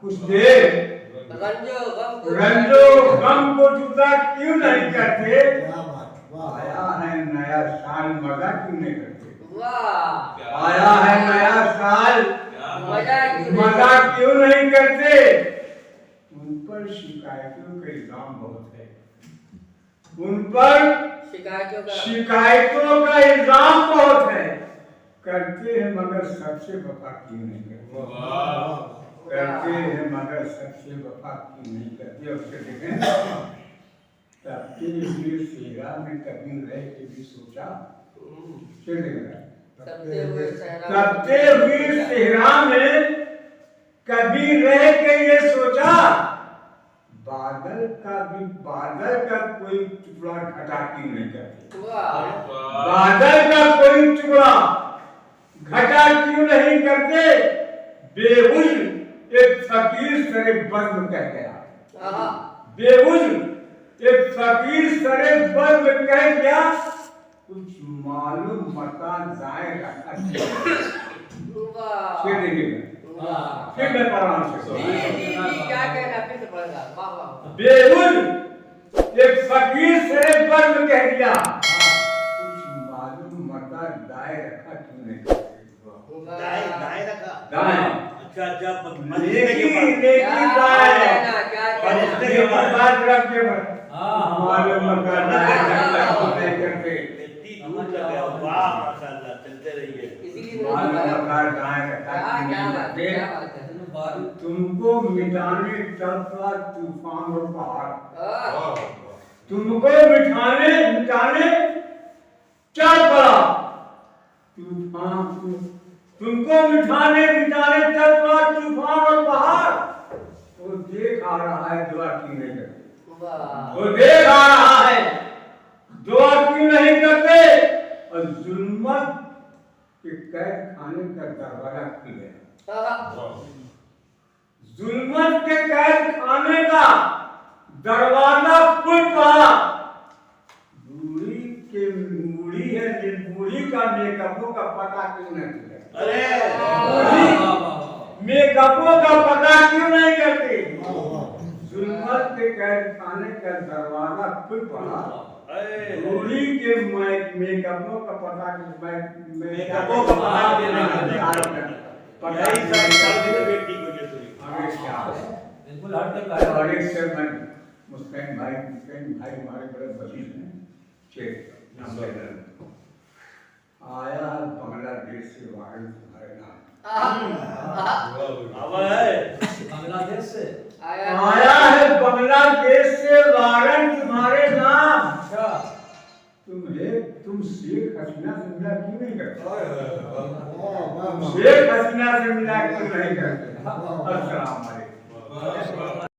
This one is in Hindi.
कुछ देर रंजो गम को जुदा क्यों नहीं करते? आया है नया साल, मजा क्यों नहीं करते? आया है नया साल, मजा क्यों नहीं करते? उन पर शिकायतों का इल्जाम बहुत है, उन पर शिकायतों का इल्जाम बहुत है। करते हैं मगर सबसे वफा क्यों नहीं करते? करते हैं मगर सबसे वफा क्यों नहीं करते? उसके देखें सबके वीर सेहरा में कभी रह के भी सोचा, सबके वीर सेहरा में कभी रह के ये सोचा, बादल का कोई टुकड़ा घटा क्यों नहीं करते? बादल का कोई टुकड़ा घटा क्यों नहीं करते? बेहुज एक फकीर सरे बज़्म कह गया, बेहुज एक फकीर सरे बज़्म कह गया, कुछ मालूम मता जाए रखा फिर मैं पढ़ा क्या कहना फिर से पढ़ेगा। बेहुज एक फकीर सरे बज़्म कह दिया, कुछ मालूम मता दाए रखा क्यों नहीं? दाएं रखा, दाएं अच्छा लेकिन दाएं और इसके बाद रख के मालूम मता दाए रखा क्यों नहीं करते? दूर लग गया, वाह माशाल्लाह, चलते रहिए। मालूम मता दाए रखा क्यों नहीं करते? तुमको मिटाने चलता तूफान और पहाड़, तुमको मिटाने चल पड़ा तूफान, तुमको मिटाने चल पड़ा तूफान और पहाड़। वो देख आ रहा है दुआ क्यों नहीं करते? वो देख आ रहा है दुआ क्यों नहीं करते? और जुल्मत के कैद खाने का दरवाजा खुल गया, जुल्मत के कैद खाने का दरवाजा खुल पड़ा। बूढ़ी है जिन बूढ़ी का मेकअपों का पता क्यों नहीं करते? अरे मेकअपों का पता क्यों नहीं करते? जुल्मत के कैद खाने का दरवाजा खुल पड़ा, बूढ़ी के मेकअपों का पता मेकअपों का पता नहीं बेटी को जो बिल्कुल हर एक से मैं मुस्लिम भाई हमारे बड़े वजीर हैं, आया बांग्लादेश से वारन तुम्हारे नाम, बांग्लादेश से आया है बांग्लादेश से वारन तुम्हारे नाम। तुम शेख हसीना से मिला क्यों नहीं करते? शेख हसीना से मिला क्यों नहीं करते? अस्सलाम वालेकुम।